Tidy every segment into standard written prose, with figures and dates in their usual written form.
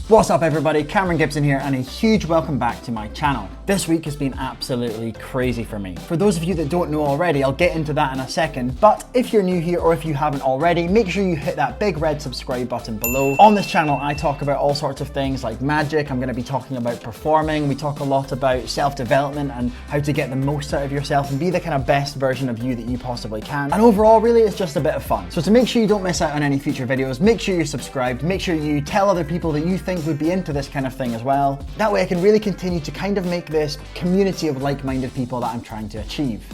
What's up everybody, Cameron Gibson here and a huge welcome back to my channel. This week has been absolutely crazy for me. For those of you that don't know already, I'll get into that in a second, but if you're new here or if you haven't already, make sure you hit that big red subscribe button below. On this channel, I talk about all sorts of things like magic. I'm going to be talking about performing. We talk a lot about self-development and how to get the most out of yourself and be the kind of best version of you that you possibly can. And overall, really, it's just a bit of fun. So to make sure you don't miss out on any future videos, make sure you're subscribed, make sure you tell other people that you think would be into this kind of thing as well. That way I can really continue to kind of make this community of like-minded people that I'm trying to achieve.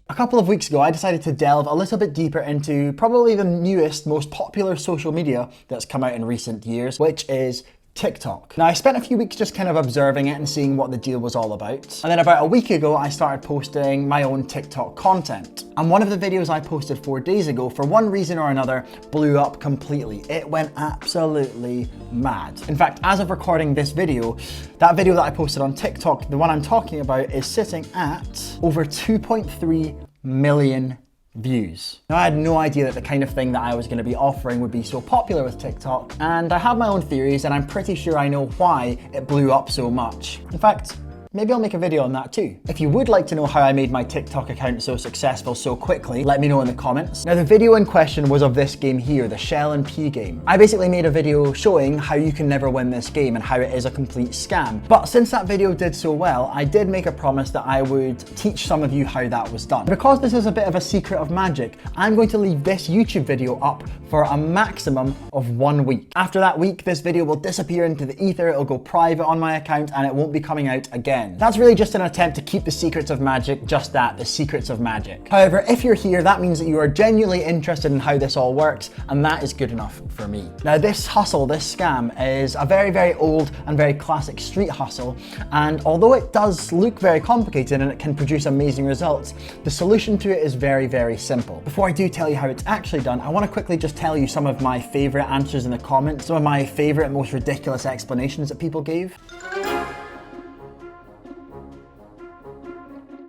A couple of weeks ago, I decided to delve a little bit deeper into probably the newest, most popular social media that's come out in recent years, which is TikTok. Now, I spent a few weeks just kind of observing it and seeing what the deal was all about. And then about a week ago, I started posting my own TikTok content. And one of the videos I posted 4 days ago, for one reason or another, blew up completely. It went absolutely mad. In fact, as of recording this video, that video that I posted on TikTok, the one I'm talking about, is sitting at over 2.3 million views. Now, I had no idea that the kind of thing that I was going to be offering would be so popular with TikTok, and I have my own theories, and I'm pretty sure I know why it blew up so much. In fact, maybe I'll make a video on that too. If you would like to know how I made my TikTok account so successful so quickly, let me know in the comments. Now, the video in question was of this game here, the Shell and P game. I basically made a video showing how you can never win this game and how it is a complete scam. But since that video did so well, I did make a promise that I would teach some of you how that was done. Because this is a bit of a secret of magic, I'm going to leave this YouTube video up for a maximum of 1 week. After that week, this video will disappear into the ether, it'll go private on my account, and it won't be coming out again. That's really just an attempt to keep the secrets of magic, just that, the secrets of magic. However, if you're here, that means that you are genuinely interested in how this all works, and that is good enough for me. Now, this hustle, this scam, is a very, very old and very classic street hustle, and although it does look very complicated and it can produce amazing results, the solution to it is very, very simple. Before I do tell you how it's actually done, I want to quickly just tell you some of my favorite answers in the comments, some of my favorite, most ridiculous explanations that people gave.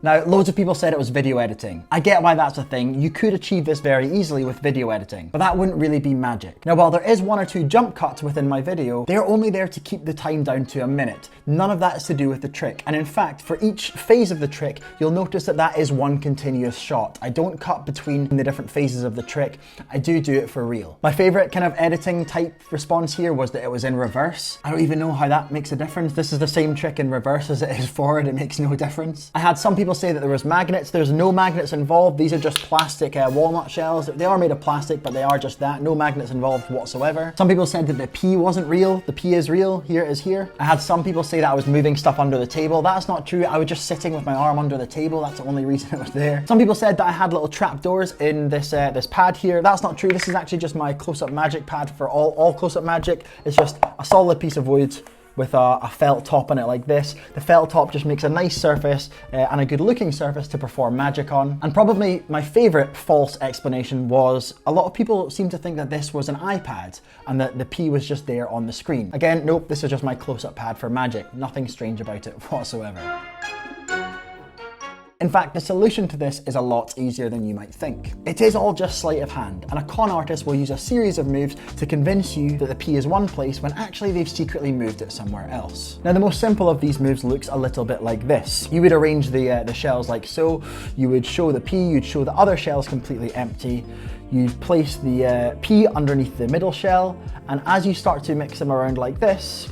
Now, loads of people said it was video editing. I get why that's a thing. You could achieve this very easily with video editing, but that wouldn't really be magic. Now, while there is 1 or 2 jump cuts within my video, they're only there to keep the time down to a minute. None of that is to do with the trick. And in fact, for each phase of the trick, you'll notice that that is one continuous shot. I don't cut between the different phases of the trick. I do it for real. My favorite kind of editing type response here was that it was in reverse. I don't even know how that makes a difference. This is the same trick in reverse as it is forward. It makes no difference. I had some people say that there was magnets. There's no magnets involved. These are just plastic walnut shells. They are made of plastic, but they are just that. No magnets involved whatsoever. Some people said that the P wasn't real. The P is real. Here it is here. I had some people say that I was moving stuff under the table. That's not true. I was just sitting with my arm under the table. That's the only reason it was there. Some people said that I had little trapdoors in this this pad here. That's not true. This is actually just my close-up magic pad for all close-up magic. It's just a solid piece of wood with a felt top on it like this. The felt top just makes a nice surface and a good looking surface to perform magic on. And probably my favorite false explanation was a lot of people seem to think that this was an iPad and that the P was just there on the screen. Again, nope, this is just my close-up pad for magic. Nothing strange about it whatsoever. In fact, the solution to this is a lot easier than you might think. It is all just sleight of hand, and a con artist will use a series of moves to convince you that the P is one place when actually they've secretly moved it somewhere else. Now, the most simple of these moves looks a little bit like this. You would arrange the shells like so. You would show the P, you'd show the other shells completely empty. You'd place the P underneath the middle shell, and as you start to mix them around like this,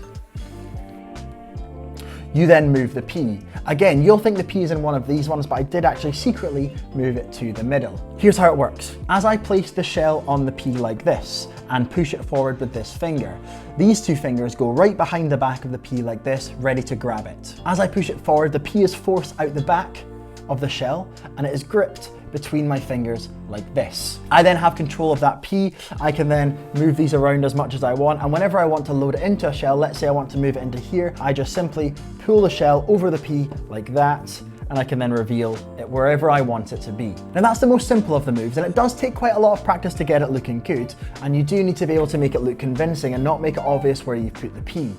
you then move the P. Again, you'll think the P is in one of these ones, but I did actually secretly move it to the middle. Here's how it works. As I place the shell on the P like this and push it forward with this finger, these 2 fingers go right behind the back of the P like this, ready to grab it. As I push it forward, the P is forced out the back of the shell and it is gripped between my fingers like this. I then have control of that P. I can then move these around as much as I want, and whenever I want to load it into a shell, let's say I want to move it into here, I just simply pull the shell over the P like that, and I can then reveal it wherever I want it to be. Now, that's the most simple of the moves, and it does take quite a lot of practice to get it looking good, and you do need to be able to make it look convincing and not make it obvious where you put the P.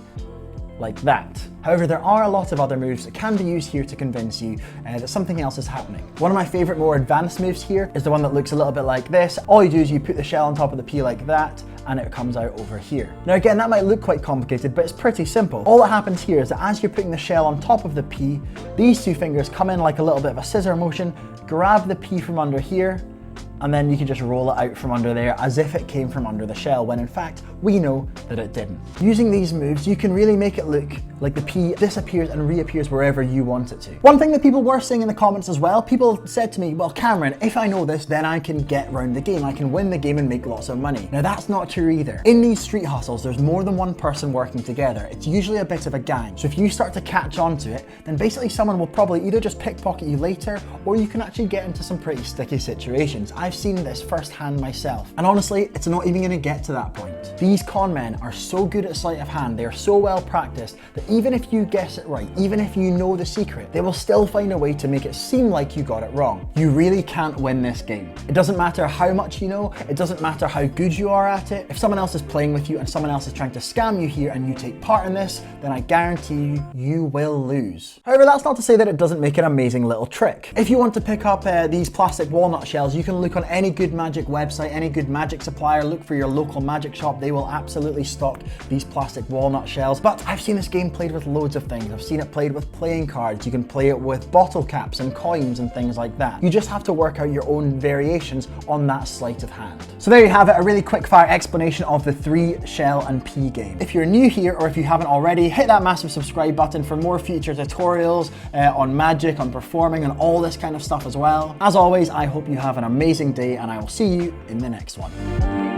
like that. However, there are a lot of other moves that can be used here to convince you that something else is happening. One of my favorite more advanced moves here is the one that looks a little bit like this. All you do is you put the shell on top of the P like that, and it comes out over here. Now again, that might look quite complicated, but it's pretty simple. All that happens here is that as you're putting the shell on top of the pea, these two fingers come in like a little bit of a scissor motion, grab the pea from under here, and then you can just roll it out from under there as if it came from under the shell, when in fact, we know that it didn't. Using these moves, you can really make it look like the pea disappears and reappears wherever you want it to. One thing that people were saying in the comments as well, people said to me, well, Cameron, if I know this, then I can get around the game. I can win the game and make lots of money. Now that's not true either. In these street hustles, there's more than one person working together. It's usually a bit of a gang. So if you start to catch on to it, then basically someone will probably either just pickpocket you later, or you can actually get into some pretty sticky situations. I've seen this firsthand myself. And honestly, it's not even gonna get to that point. These con men are so good at sleight of hand, they are so well practiced, that even if you guess it right, even if you know the secret, they will still find a way to make it seem like you got it wrong. You really can't win this game. It doesn't matter how much you know, it doesn't matter how good you are at it. If someone else is playing with you and someone else is trying to scam you here and you take part in this, then I guarantee you, you will lose. However, that's not to say that it doesn't make an amazing little trick. If you want to pick up these plastic walnut shells, you can look on any good magic website, any good magic supplier, look for your local magic shop. They will absolutely stock these plastic walnut shells. But I've seen this game played with loads of things. I've seen it played with playing cards. You can play it with bottle caps and coins and things like that. You just have to work out your own variations on that sleight of hand. So there you have it, a really quick fire explanation of the 3 shell and pea game. If you're new here, or if you haven't already, hit that massive subscribe button for more future tutorials on magic, on performing, and all this kind of stuff as well. As always, I hope you have an amazing day, and I will see you in the next one.